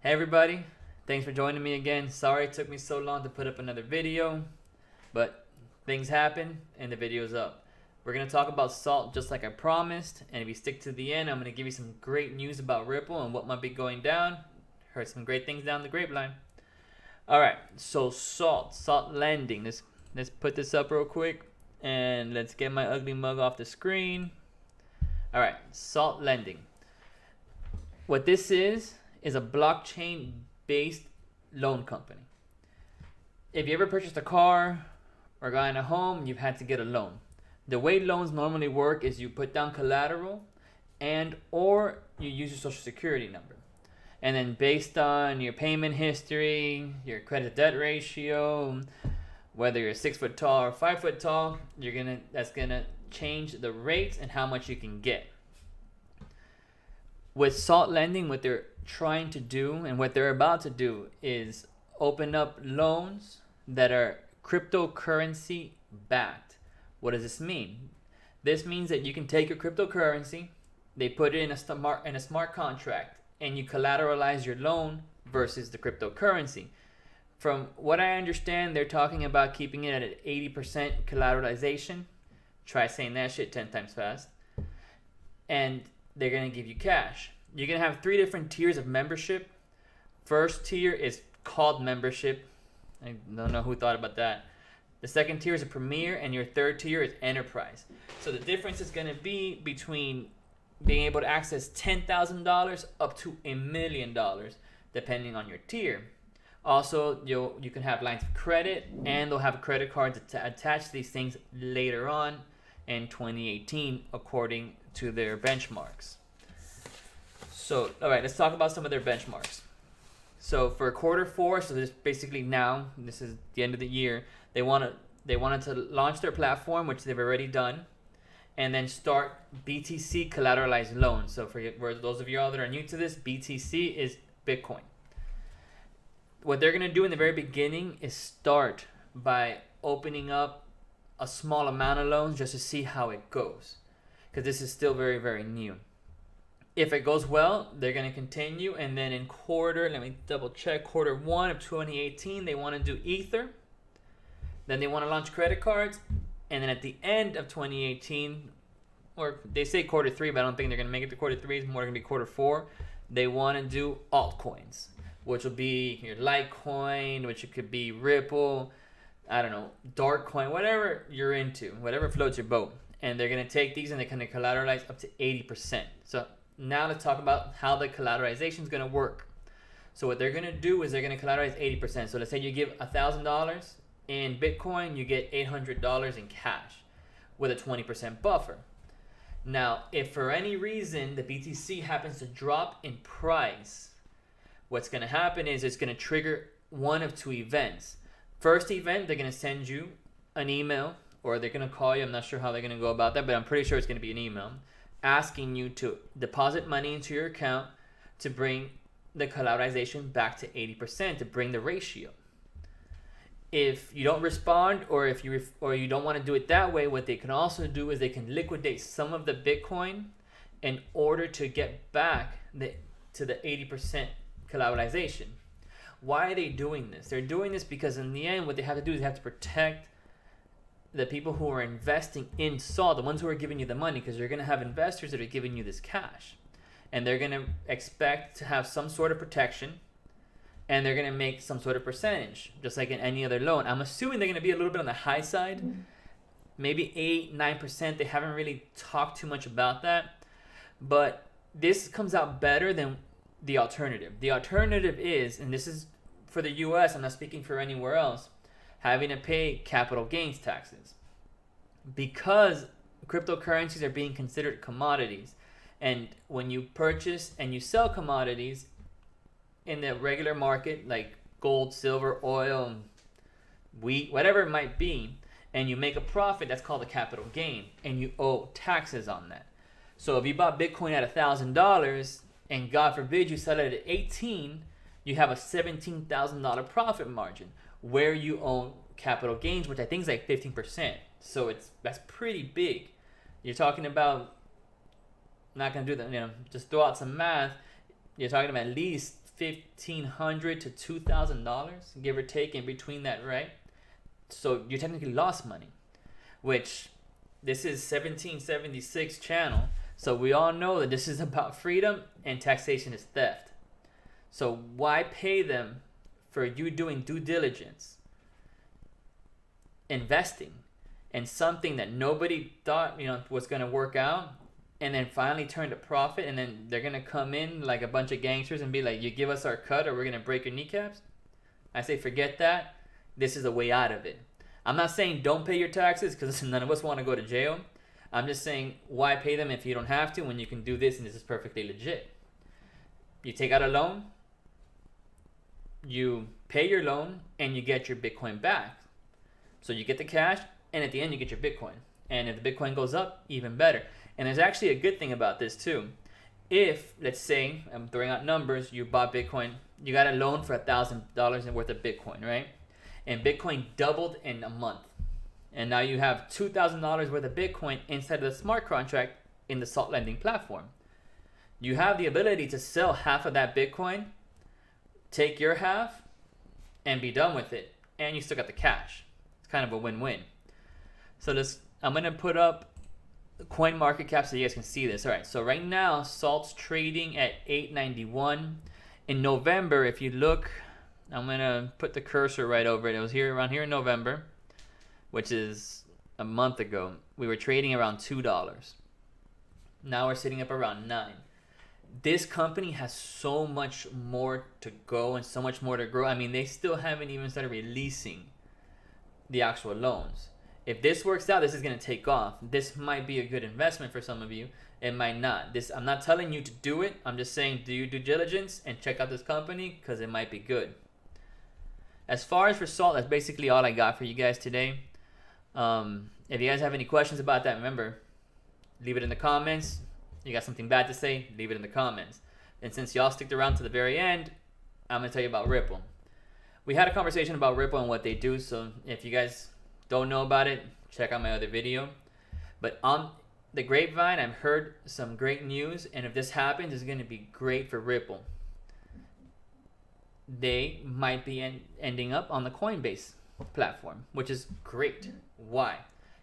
Hey everybody, thanks for joining me again. Sorry it took me so long to put up another video, but things happen and the video's up. We're going to talk about salt just like I promised, and if you stick to the end, I'm going to give you some great news about Ripple and what might be going down. Heard some great things down the grapevine. Alright, so salt lending. Let's put this up real quick and let's get my ugly mug off the screen. Alright, salt lending. What this is a blockchain based loan company. If you ever purchased a car or got in a home, you've had to get a loan. The way loans normally work is you put down collateral and or you use your social security number. And then based on your payment history, your credit debt ratio, whether you're 6 foot tall or 5 foot tall, that's gonna change the rates and how much you can get. With salt lending, what they're trying to do and what they're about to do is open up loans that are cryptocurrency backed. What does this mean? This means that you can take your cryptocurrency, they put it in a smart contract, and you collateralize your loan versus the cryptocurrency. From what I understand, they're talking about keeping it at 80% collateralization. Try saying that shit 10 times fast. And they're going to give you cash. You're going to have 3 different tiers of membership. First tier is called membership. I don't know who thought about that. The second tier is a premier, and your third tier is enterprise. So the difference is going to be between being able to access $10,000 up to $1 million, depending on your tier. Also, you can have lines of credit, and they'll have credit cards attached to these things later on in 2018, according to their benchmarks. So, all right, let's talk about some of their benchmarks. So for quarter 4, so this basically now, this is the end of the year, they wanted to launch their platform, which they've already done, and then start BTC collateralized loans. So for those of y'all that are new to this, BTC is Bitcoin. What they're going to do in the very beginning is start by opening up a small amount of loans just to see how it goes, because this is still very, very new. If it goes well, they're going to continue, and then in let me double check, quarter 1 of 2018, they want to do Ether. Then they want to launch credit cards, and then at the end of 2018, or they say quarter 3, but I don't think they're going to make it to quarter 3, it's more going to be quarter 4, they want to do altcoins, which will be your Litecoin, which it could be Ripple, I don't know, Darkcoin, whatever you're into, whatever floats your boat. And they're going to take these and they're going to collateralize up to 80%. So now let's talk about how the collateralization is going to work. So what they're going to do is they're going to collateralize 80%. So let's say you give $1,000 in Bitcoin, you get $800 in cash with a 20% buffer. Now, if for any reason the BTC happens to drop in price, what's going to happen is it's going to trigger one of 2 events. First event, they're going to send you an email, or they're going to call you. I'm not sure how they're going to go about that, but I'm pretty sure it's going to be an email asking you to deposit money into your account to bring the collateralization back to 80%, to bring the ratio. If you don't respond, or if you don't want to do it that way, what they can also do is they can liquidate some of the Bitcoin in order to get back to the 80% collateralization. Why are they doing this? They're doing this because in the end, what they have to do is they have to protect the people who are investing in SAL, the ones who are giving you the money, because you're going to have investors that are giving you this cash. And they're going to expect to have some sort of protection, and they're going to make some sort of percentage, just like in any other loan. I'm assuming they're going to be a little bit on the high side, maybe 8-9%. They haven't really talked too much about that. But this comes out better than the alternative. The alternative is, and this is for the US, I'm not speaking for anywhere else, having to pay capital gains taxes. Because cryptocurrencies are being considered commodities, and when you purchase and you sell commodities in the regular market, like gold, silver, oil, wheat, whatever it might be, and you make a profit, that's called a capital gain, and you owe taxes on that. So if you bought Bitcoin at $1,000, and God forbid you sell it at 18, you have a $17,000 profit margin where you own capital gains, which I think is like 15%. So that's pretty big. You're talking about, I'm not gonna do that, just throw out some math. You're talking about at least $1,500 to $2,000, give or take, in between that, right? So you technically lost money, which this is 1776 channel. So we all know that this is about freedom and taxation is theft. So why pay them for you doing due diligence, investing in something that nobody thought, was going to work out, and then finally turn a profit, and then they're going to come in like a bunch of gangsters and be like, you give us our cut or we're going to break your kneecaps? I say forget that. This is a way out of it. I'm not saying don't pay your taxes, because none of us want to go to jail. I'm just saying, why pay them if you don't have to when you can do this and this is perfectly legit? You take out a loan, you pay your loan, and you get your Bitcoin back. So you get the cash, and at the end you get your Bitcoin. And if the Bitcoin goes up, even better. And there's actually a good thing about this too. If, let's say, I'm throwing out numbers, you bought Bitcoin, you got a loan for $1,000 worth of Bitcoin, right? And Bitcoin doubled in a month. And now you have $2,000 worth of Bitcoin inside of the smart contract in the Salt Lending platform. You have the ability to sell half of that Bitcoin, take your half, and be done with it. And you still got the cash. It's kind of a win-win. So I'm going to put up coin market cap so you guys can see this. All right, so right now Salt's trading at 891. In November, if you look, I'm going to put the cursor right over it. It was around here in November, which is a month ago. We were trading around $2. Now we're sitting up around $9. This company has so much more to go and so much more to grow. I mean, they still haven't even started releasing the actual loans. If this works out, this is going to take off. This might be a good investment for some of you. It might not. I'm not telling you to do it. I'm just saying do your due diligence and check out this company because it might be good. As far as for Salt, that's basically all I got for you guys today. If you guys have any questions about that, remember, leave it in the comments. You got something bad to say, leave it in the comments. And since y'all sticked around to the very end, I'm going to tell you about Ripple. We had a conversation about Ripple and what they do, so if you guys don't know about it, check out my other video. But on the grapevine, I've heard some great news, and if this happens, it's going to be great for Ripple. They might be ending up on the Coinbase platform, which is great. Why?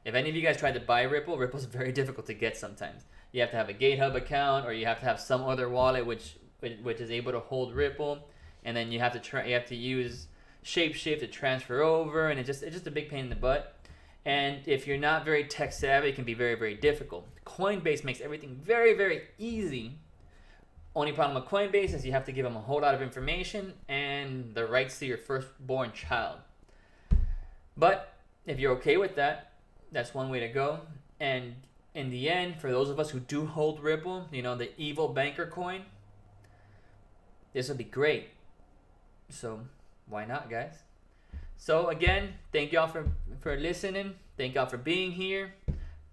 If any of you guys tried to buy Ripple, Ripple's very difficult to get sometimes. You have to have a GateHub account, or you have to have some other wallet which is able to hold Ripple, and then you have to use Shapeshift to transfer over, and it's just a big pain in the butt. And if you're not very tech savvy, it can be very, very difficult. Coinbase makes everything very, very easy. Only problem with Coinbase is you have to give them a whole lot of information and the rights to your firstborn child. But if you're okay with that, that's one way to go. And in the end, for those of us who do hold Ripple, the evil banker coin, this will be great. So why not, guys? So again, thank y'all for listening. Thank y'all for being here.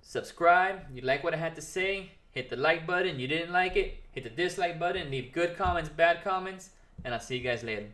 Subscribe. You like what I had to say, hit the like button. You didn't like it, hit the dislike button. Leave good comments, bad comments, and I'll see you guys later.